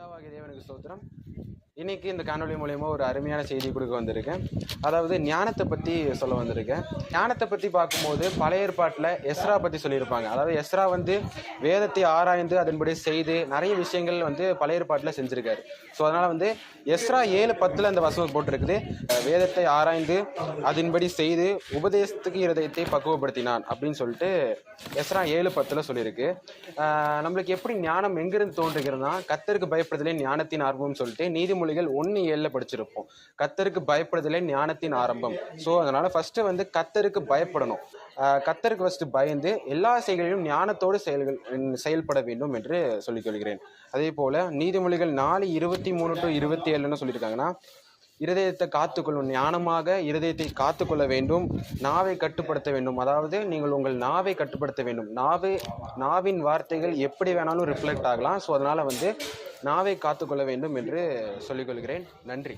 பிதாவாகிய தேவனுக்கு ஸ்தோத்திரம். இன்னைக்கு இந்த காணொலி மூலயமா ஒரு அருமையான செய்தி கொடுக்க வந்திருக்கேன். அதாவது ஞானத்தை பற்றி சொல்ல வந்திருக்கேன். ஞானத்தை பற்றி பார்க்கும்போது பழைய ஏற்பாட்டில் எஸ்ரா பற்றி சொல்லியிருப்பாங்க. அதாவது எஸ்ரா வேதத்தை ஆராய்ந்து அதன்படி செய்து நிறைய விஷயங்கள் பழைய ஏற்பாட்டில் செஞ்சுருக்காரு. ஸோ அதனால் எஸ்ரா 7:10 அந்த வசனம் போட்டிருக்குது. வேதத்தை ஆராய்ந்து அதன்படி செய்து உபதேசத்துக்கு இருதயத்தை பக்குவப்படுத்தினான் அப்படின்னு சொல்லிட்டு எஸ்ரா 7:10 சொல்லியிருக்கு. நம்மளுக்கு எப்படி ஞானம் எங்கிருந்து தோன்றுகிறதுனா, கர்த்தருக்கு பயப்படுதலே ஞானத்தின் ஆரம்பம் சொல்லிட்டு நீதிமொழிகள் 1:7 படிச்சிருப்போம். கர்த்தருக்கு பயப்படுதலே ஞானத்தின் ஆரம்பம். ஸோ அதனால ஃபர்ஸ்ட் கர்த்தருக்கு பயப்படணும். கர்த்தருக்கு ஃபர்ஸ்ட் பயந்து எல்லா செயல்களிலும் ஞானத்தோடு செயல்பட வேண்டும் என்று சொல்லிக் கொள்கிறேன். அதே போல நீதிமொழிகள் 4:23-27 சொல்லியிருக்காங்கன்னா, இருதயத்தை காத்துக்கொள்ளும், ஞானமாக இருதயத்தை காத்துக்கொள்ள வேண்டும், நாவை கட்டுப்படுத்த வேண்டும். அதாவது நீங்கள் உங்கள் நாவை கட்டுப்படுத்த வேண்டும். நாவின் வார்த்தைகள் எப்படி வேணாலும் ரிஃப்ளெக்ட் ஆகலாம். ஸோ அதனால நாவை காத்துக்கொள்ள வேண்டும் என்று சொல்லிக்கொள்கிறேன். நன்றி.